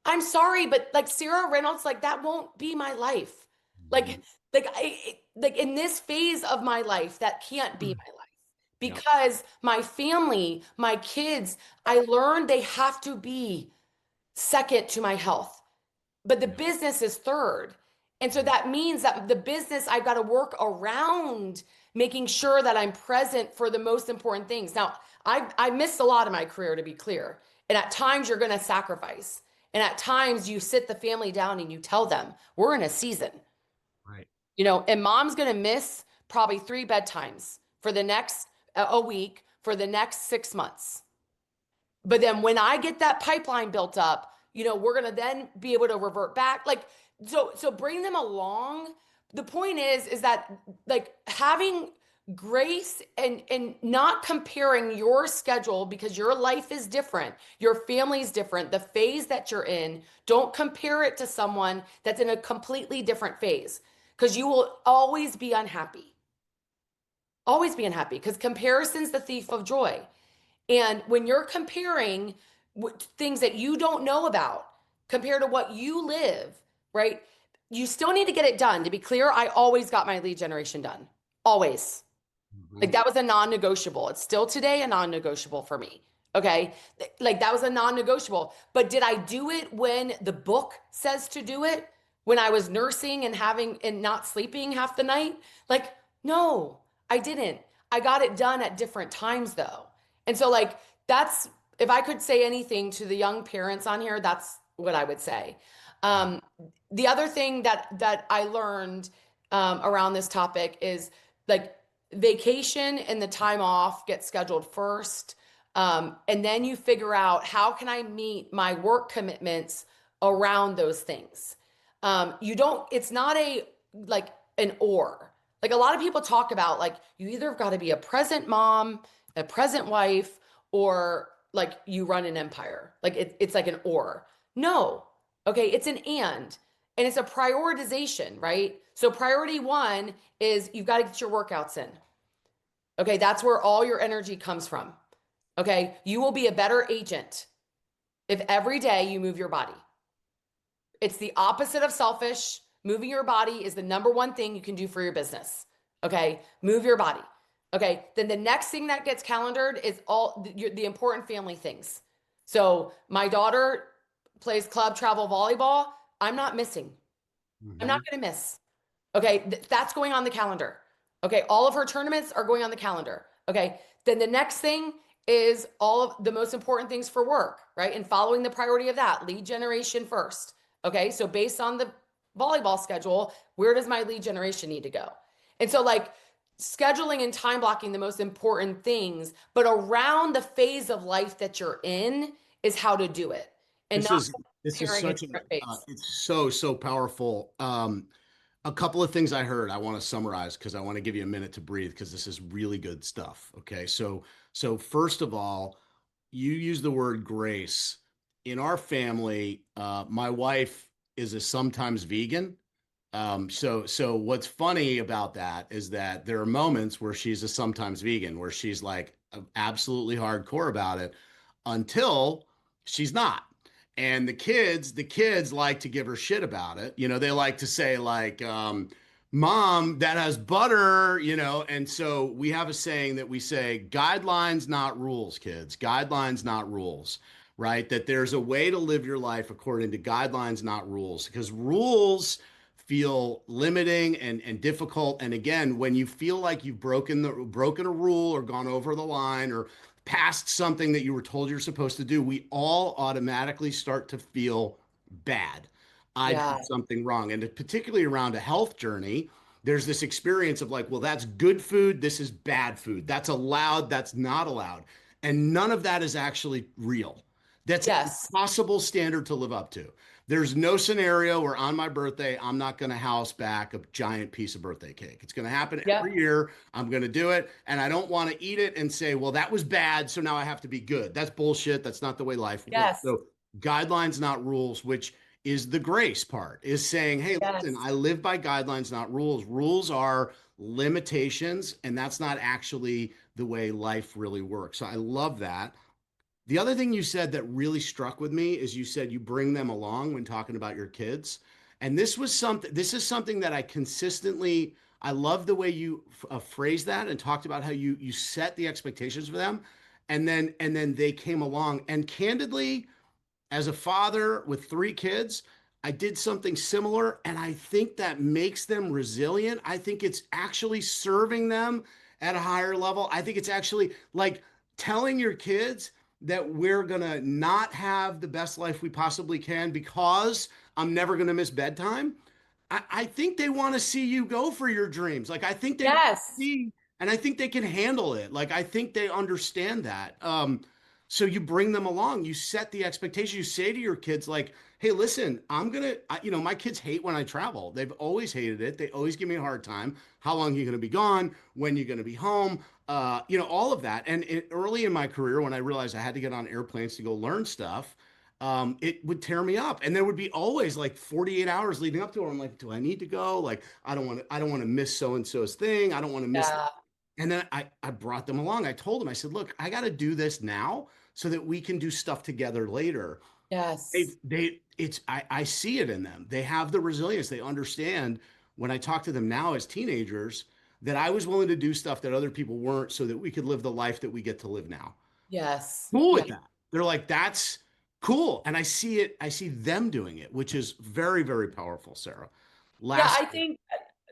S2: I'm sorry, but like Sarah Reynolds, like that won't be my life. Like,
S1: Mhm.
S2: like in this phase of my life, that can't be my life
S1: Yep.
S2: because my family, my kids, I learned they have to be second to my health, but the
S1: Yeah.
S2: business is third. And so
S1: Yeah.
S2: that means that the business, I've got to work around making sure that I'm present for the most important things. Now, I missed a lot of my career, to be clear. And at times you're going to sacrifice. And at times you sit the family down and you tell them, we're in a season,
S1: Right.
S2: and mom's going to miss probably 3 bedtimes for the next a week for the next 6 months. But then when I get that pipeline built up, we're going to then be able to revert back. Like, so bring them along. The point is that like having grace and not comparing your schedule because your life is different. Your family's different. The phase that you're in, don't compare it to someone that's in a completely different phase because you will always be unhappy. Always be unhappy because comparison's the thief of joy. And when you're comparing things that you don't know about compared to what you live, right? You still need to get it done. To be clear, I always got my lead generation done. Always. Like
S1: Mhm.
S2: that was a non-negotiable. It's still today a non-negotiable for me. Okay. Like that was a non-negotiable. But did I do it when the book says to do it? When I was nursing and having and not sleeping half the night? Like, no, I didn't. I got it done at different times though. And so like that's if I could say anything to the young parents on here, that's what I would say. Um, the other thing that I learned around this topic is like vacation and the time off get scheduled first. And then you figure out how can I meet my work commitments around those things. It's not like an or. Like a lot of people talk about like you either have got to be a present mom, a present wife, or like you run an empire. Like it's like an or. No. Okay, it's an and it's a prioritization, right? So priority one is you've got to get your workouts in. Okay, that's where all your energy comes from. Okay, you will be a better agent if every day you move your body. It's the opposite of selfish. Moving your body is the number one thing you can do for your business. Okay, move your body. Okay, then the next thing that gets calendared is all the important family things. So my daughter plays club travel volleyball. I'm not missing. I'm not
S1: Mhm.
S2: going to miss. Okay, that's going on the calendar. Okay, all of her tournaments are going on the calendar. Okay, then the next thing is all of the most important things for work, right? And following the priority of that, lead generation first. Okay, so based on the volleyball schedule, where does my lead generation need to go? And so, like, scheduling and time blocking the most important things, but around the phase of life that you're in is how to do it and
S1: This
S2: not
S1: is this is
S2: comparing a
S1: such a
S2: different phase.
S1: it's so powerful. A couple of things I heard I want to summarize because I want to give you a minute to breathe because this is really good stuff. Okay, so first of all, you use the word grace. In our family, my wife is a sometimes vegan. So what's funny about that is that there are moments where she's a sometimes vegan, where she's like absolutely hardcore about it until she's not. And the kids like to give her shit about it. They like to say like, Mom, that has butter, and so we have a saying that we say, guidelines, not rules, kids, guidelines, not rules, right? That there's a way to live your life according to guidelines, not rules, because rules feel limiting and difficult. And again, when you feel like you've broken a rule or gone over the line or past something that you were told you're supposed to do, we all automatically start to feel bad. I
S2: Yeah.
S1: did something wrong. And particularly around a health journey, there's this experience of like, well, that's good food. This is bad food. That's allowed. That's not allowed. And none of that is actually real. That's an
S2: Yes.
S1: impossible standard to live up to. There's no scenario where on my birthday, I'm not going to house back a giant piece of birthday cake. It's going to happen every
S2: Yep.
S1: year. I'm going to do it. And I don't want to eat it and say, well, that was bad. So now I have to be good. That's bullshit. That's not the way life works.
S2: Yes.
S1: So guidelines, not rules, which is the grace part, is saying, hey, listen,
S2: Yes.
S1: I live by guidelines, not rules. Rules are limitations, and that's not actually the way life really works. So I love that. The other thing you said that really struck with me is you said you bring them along when talking about your kids. And this is something that I consistently, I love the way you phrased that and talked about how you set the expectations for them. And then they came along. And candidly, as a father with three kids, I did something similar, and I think that makes them resilient. I think it's actually serving them at a higher level. I think it's actually like telling your kids that we're gonna not have the best life we possibly can because I'm never gonna miss bedtime. I think they want to see you go for your dreams. Like I think they want to
S2: Yes.
S1: see, and I think they can handle it. Like I think they understand that. So you bring them along, you set the expectation. You say to your kids, like, "Hey, listen, my kids hate when I travel. They've always hated it. They always give me a hard time. How long are you going to be gone? When are you going to be home? All of that." And early in my career, when I realized I had to get on airplanes to go learn stuff, it would tear me up. And there would be always like 48 hours leading up to it. I'm like, do I need to go? Like, I don't want to miss so and so's thing. I don't want to miss.
S2: Yeah.
S1: And then I brought them along. I told them, I said, look, I got to do this now so that we can do stuff together later.
S2: Yes.
S1: I see it in them. They have the resilience. They understand when I talk to them now as teenagers that I was willing to do stuff that other people weren't so that we could live the life that we get to live now.
S2: Yes.
S1: Cool
S2: Yeah.
S1: with that. They're like, that's cool. And I see it, I see them doing it, which is very, very powerful, Sarah.
S2: Yeah,
S1: Last,
S2: I think,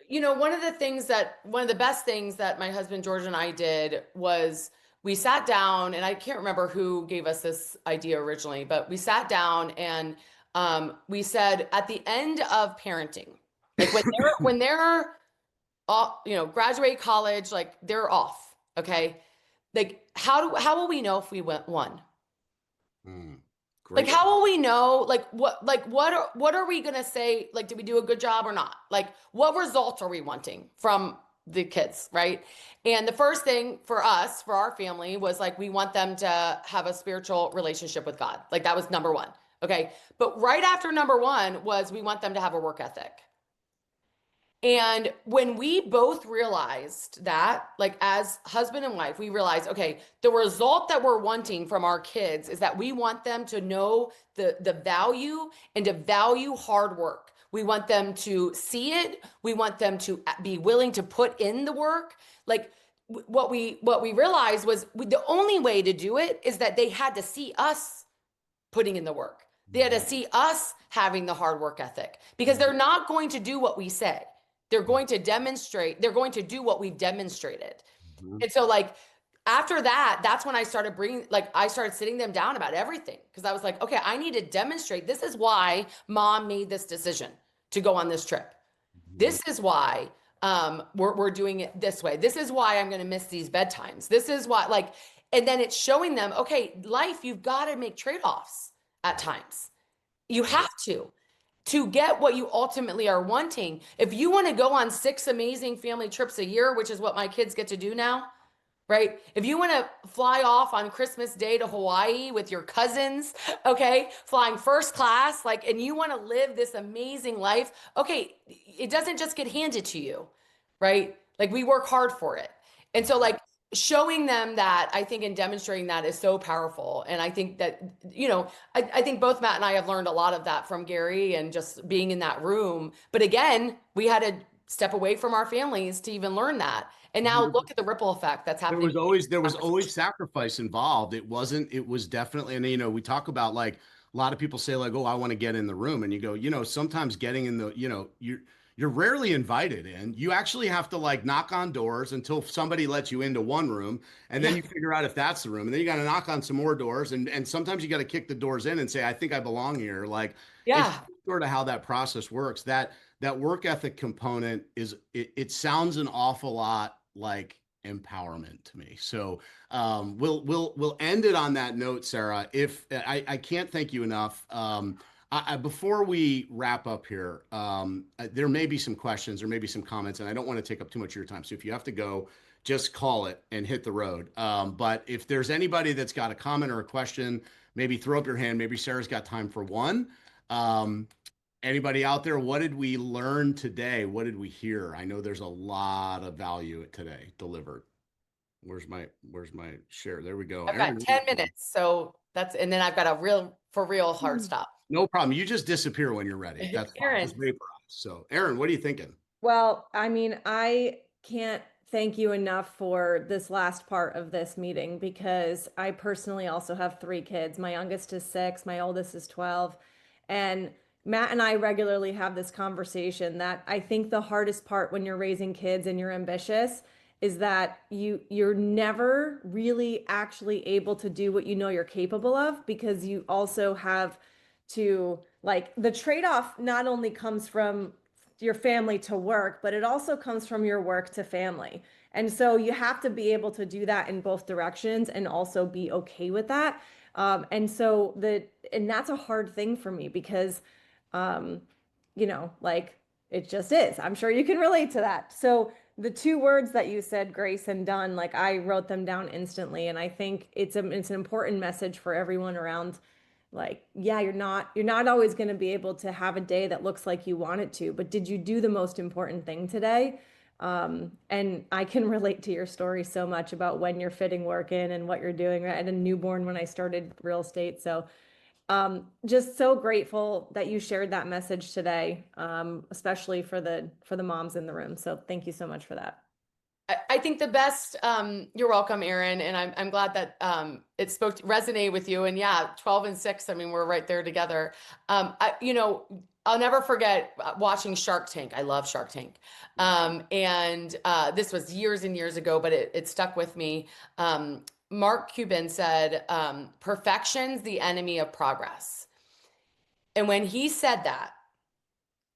S2: one of the best things that my husband George and I did was we sat down, and I can't remember who gave us this idea originally, but we sat down and we said at the end of parenting, like when they're graduate college, like they're off, okay? Like how will we know if we won?
S1: mm,
S2: Like,
S1: great.
S2: how will we know? What are we gonna say? Like, did we do a good job or not? Like, what results are we wanting from the kids, right? And the first thing for us, for our family, was like we want them to have a spiritual relationship with God. Like that was number one. Okay. But right after number one was we want them to have a work ethic. And when we both realized that, like as husband and wife, we realized, okay, the result that we're wanting from our kids is that we want them to know the value and to value hard work. We want them to see it. We want them to be willing to put in the work. Like what we realized was the only way to do it is that they had to see us putting in the work. They had to see us having the hard work ethic because they're not going to do what we say. They're going to demonstrate, they're going to do what we've demonstrated.
S1: Mhm.
S2: And so like after that, that's when I started I started sitting them down about everything because I was like, okay, I need to demonstrate. This is why mom made this decision to go on this trip.
S1: Mhm.
S2: This is why we're doing it this way. This is why I'm going to miss these bedtimes. This is why, and then it's showing them, okay, life, you've got to make trade-offs at times. You have to get what you ultimately are wanting. If you want to go on 6 amazing family trips a year, which is what my kids get to do now, right? If you want to fly off on Christmas Day to Hawaii with your cousins, okay, flying first class, and you want to live this amazing life, okay, it doesn't just get handed to you, right? Like we work hard for it. And so showing them that, I think, and demonstrating that is so powerful. And I think that, I think both Matt and I have learned a lot of that from Gary and just being in that room. But again, we had to step away from our families to even learn that. And now look at the ripple effect that's happening.
S1: There was always sacrifice involved. It was definitely, and we talk about like a lot of people say like, oh, I want to get in the room. And you go, sometimes getting in the, you're rarely invited in. You actually have to like knock on doors until somebody lets you into one room. And then
S2: Yeah.
S1: you figure out if that's the room. And then you got to knock on some more doors. And sometimes you got to kick the doors in and say, I think I belong here. Like it's
S2: Yeah.
S1: sort of how that process works. That work ethic component it sounds an awful lot like empowerment to me. So we'll end it on that note, Sarah. If I can't thank you enough. Before we wrap up here, there may be some questions or maybe some comments, and I don't want to take up too much of your time. So if you have to go, just call it and hit the road. But if there's anybody that's got a comment or a question, maybe throw up your hand. Maybe Sarah's got time for one. Um, Anybody out there, what did we learn today? What did we hear? I know there's a lot of value today delivered. where's my share? There we go.
S2: I've got
S1: Aaron,
S2: 10 minutes. So and then I've got a for real hard stop.
S1: no problem. You just disappear when you're ready. That's fine.
S2: Aaron.
S1: Just vaporize. So, Aaron, what are you thinking?
S3: Well, I mean, I can't thank you enough for this last part of this meeting because I personally also have three kids. My youngest is 6, my oldest is 12. And Matt and I regularly have this conversation that I think the hardest part when you're raising kids and you're ambitious is that you're never really actually able to do what you know you're capable of because you also have to like the trade-off not only comes from your family to work, but it also comes from your work to family. And so you have to be able to do that in both directions and also be okay with that. And that's a hard thing for me because, um, like it just is. I'm sure you can relate to that. So the two words that you said, grace and done, like I wrote them down instantly. And I think it's an important message for everyone around like, yeah, you're not always going to be able to have a day that looks like you want it to, but did you do the most important thing today? And I can relate to your story so much about when you're fitting work in and what you're doing. I had a newborn when I started real estate. So just so grateful that you shared that message today, especially for the moms in the room. So thank you so much for that.
S2: I think the best, you're welcome, Aaron. And I'm glad that it resonated with you. And yeah, 12 and 6, I mean, we're right there together. I'll never forget watching Shark Tank. I love Shark Tank. And this was years and years ago, but it stuck with me. Mark Cuban said, perfection's the enemy of progress. And when he said that,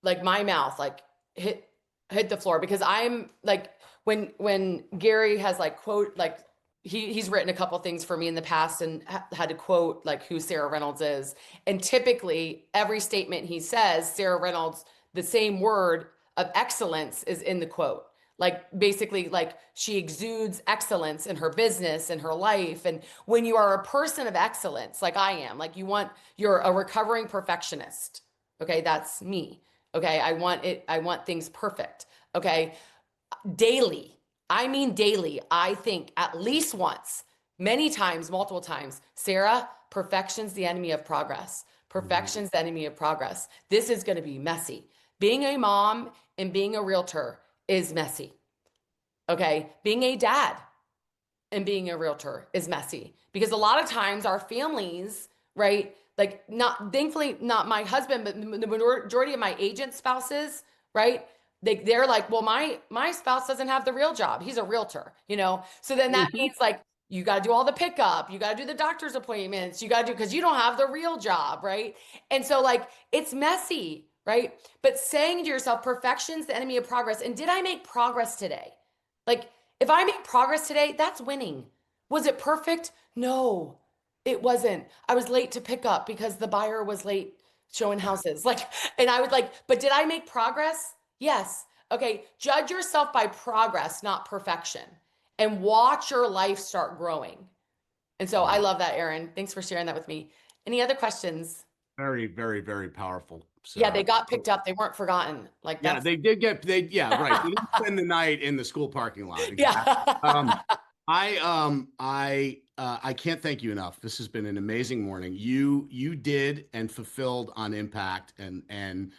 S2: like my mouth, like hit the floor because I'm like, when Gary has like quote, like he's written a couple things for me in the past and had to quote like who Sarah Reynolds is. And typically every statement he says, Sarah Reynolds, the same word of excellence is in the quote. Like basically like she exudes excellence in her business and her life. And when you are a person of excellence, like I am, like you're a recovering perfectionist. Okay. That's me. Okay. I want things perfect. Okay. Daily. I mean, daily. I think at least once, many times, multiple times, Sarah, perfection's the enemy of progress. Perfection's the enemy of progress. This is going to be messy. Being a mom and being a realtor is messy. Okay. Being a dad and being a realtor is messy because a lot of times our families, right? Like thankfully not my husband, but the majority of my agent spouses, right? They're like, well, my spouse doesn't have the real job. He's a realtor, So then that means like, you got to do all the pickup. You got to do the doctor's appointments. You got to because you don't have the real job. Right. And so like, it's messy. Right. But saying to yourself, perfection's the enemy of progress. And did I make progress today? Like if I made progress today, that's winning. Was it perfect? No, it wasn't. I was late to pick up because the buyer was late showing houses. And I was like, but did I make progress? Yes. Okay. Judge yourself by progress, not perfection, and watch your life start growing. And so I love that, Aaron. Thanks for sharing that with me. Any other questions?
S1: Very, very, very powerful.
S2: Yeah, they got picked up. They weren't forgotten. Like
S1: yeah, they did right. They didn't spend the night in the school parking lot. Exactly.
S2: Yeah.
S1: I can't thank you enough. This has been an amazing morning. You did and fulfilled on impact and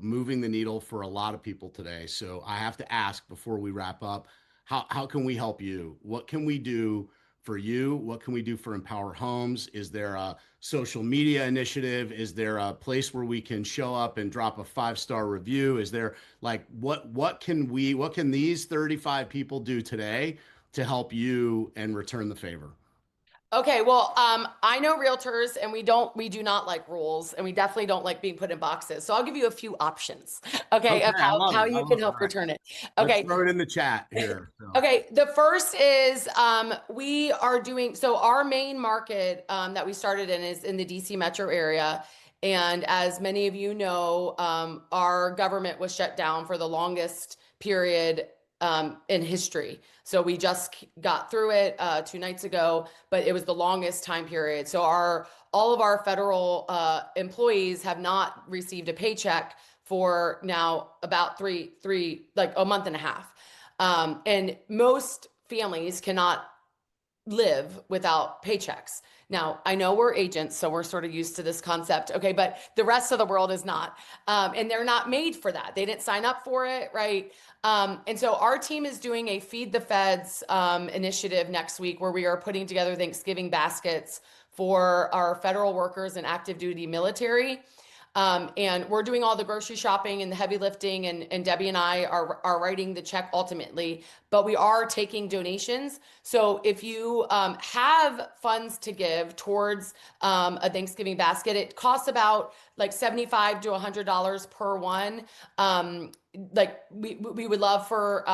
S1: moving the needle for a lot of people today. So I have to ask before we wrap up, how can we help you? What can we do for you? What can we do for Empower Homes? Is there a social media initiative? Is there a place where we can show up and drop a 5-star review? Is there like, what can these 35 people do today to help you and return the favor?
S2: Okay, well, I know realtors and we do not like rules and we definitely don't like being put in boxes. So I'll give you a few options, okay, of how you can help return it. Okay.
S1: Let's throw it in the chat here. So.
S2: Okay, the first is we are doing, so our main market that we started in is in the DC metro area. And as many of you know, our government was shut down for the longest period in history. So we just got through it 2 nights ago, but it was the longest time period. So all of our federal employees have not received a paycheck for now about three like a month and a half. And most families cannot live without paychecks. Now, I know we're agents, so we're sort of used to this concept, okay, but the rest of the world is not. And they're not made for that. They didn't sign up for it, right? And so our team is doing a Feed the Feds initiative next week where we are putting together Thanksgiving baskets for our federal workers and active duty military. And we're doing all the grocery shopping and the heavy lifting, and Debbie and I are writing the check ultimately, but we are taking donations. So if you have funds to give towards a Thanksgiving basket, it costs about like $75 to $100 per one. Like we would love for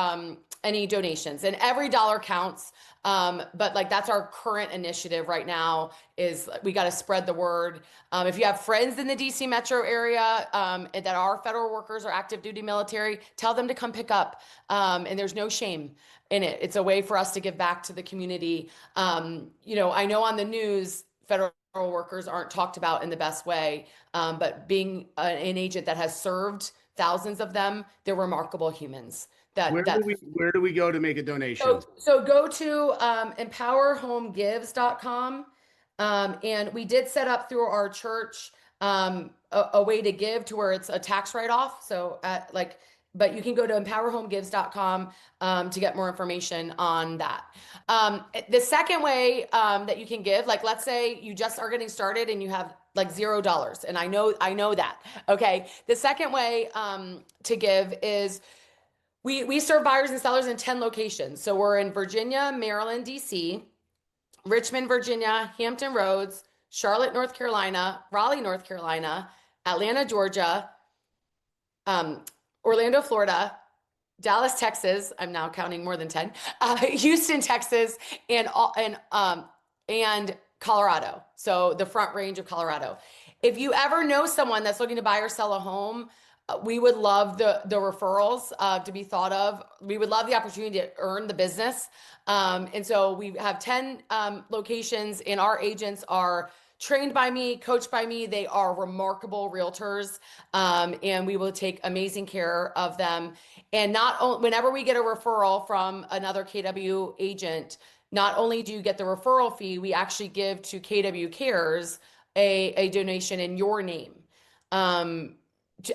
S2: any donations, and every dollar counts. But like that's our current initiative right now, is we got to spread the word. If you have friends in the DC metro area that are federal workers or active duty military, tell them to come pick up. And there's no shame in it. It's a way for us to give back to the community. You know, I know on the news, federal workers aren't talked about in the best way, but being an agent that has served thousands of them, they're remarkable humans.
S1: Where do we go to make a donation?
S2: So go to EmpowerHomeGives.com. And we did set up through our church a way to give to where it's a tax write-off. So but you can go to EmpowerHomeGives.com to get more information on that. The second way that you can give, like let's say you just are getting started and you have like $0, and I know that. Okay. The second way to give is we serve buyers and sellers in 10 locations. So we're in Virginia, Maryland, DC, Richmond, Virginia, Hampton Roads, Charlotte, North Carolina, Raleigh, North Carolina, Atlanta, Georgia, Orlando, Florida, Dallas, Texas. I'm now counting more than 10. Houston, Texas, and Colorado. So the Front Range of Colorado. If you ever know someone that's looking to buy or sell a home, we would love the referrals to be thought of. We would love the opportunity to earn the business. And so we have 10 locations, and our agents are trained by me, coached by me. They are remarkable realtors, and we will take amazing care of them. And whenever we get a referral from another KW agent, not only do you get the referral fee, we actually give to KW Cares a donation in your name.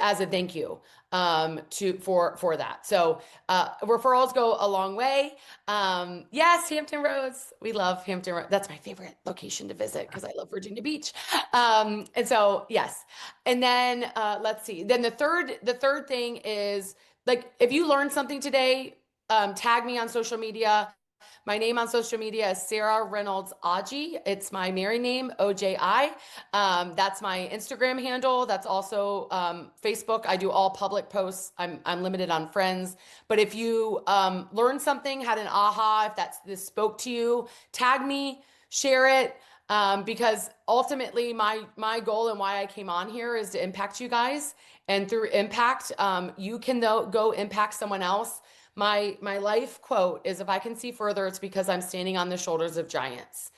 S2: As a thank you for that. So referrals go a long way. Yes, Hampton Roads. We love Hampton Roads. That's my favorite location to visit because I love Virginia Beach. And so yes. And then let's see. Then the third thing is, like, if you learned something today, tag me on social media. My name on social media is Sarah Reynolds Oji. It's my married name, OJI. That's my Instagram handle. That's also Facebook. I do all public posts. I'm limited on friends. But if you learned something, had an aha, if this spoke to you, tag me, share it. Because ultimately my goal and why I came on here is to impact you guys. And through impact, you can go impact someone else. My life quote is, if I can see further, it's because I'm standing on the shoulders of giants.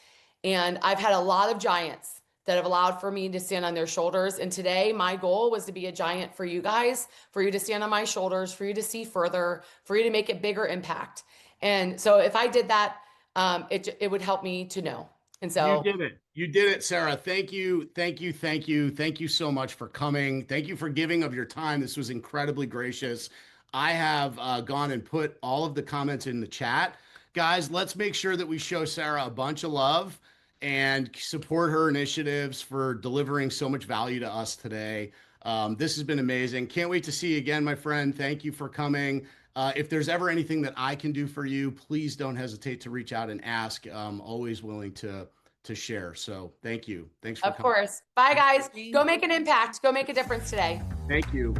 S2: And I've had a lot of giants that have allowed for me to stand on their shoulders. And today my goal was to be a giant for you guys, for you to stand on my shoulders, for you to see further, for you to make a bigger impact. And so if I did that, it would help me to know. And so
S1: you did it, Sarah. Thank you so much for coming. Thank you for giving of your time. This was incredibly gracious. I have gone and put all of the comments in the chat. Guys, let's make sure that we show Sarah a bunch of love and support her initiatives for delivering so much value to us today. This has been amazing. Can't wait to see you again, my friend. Thank you for coming. If there's ever anything that I can do for you, please don't hesitate to reach out and ask. I'm always willing to share. So thank you. Thanks for coming.
S2: Of course. Bye, guys. Go make an impact. Go make a difference today.
S1: Thank you.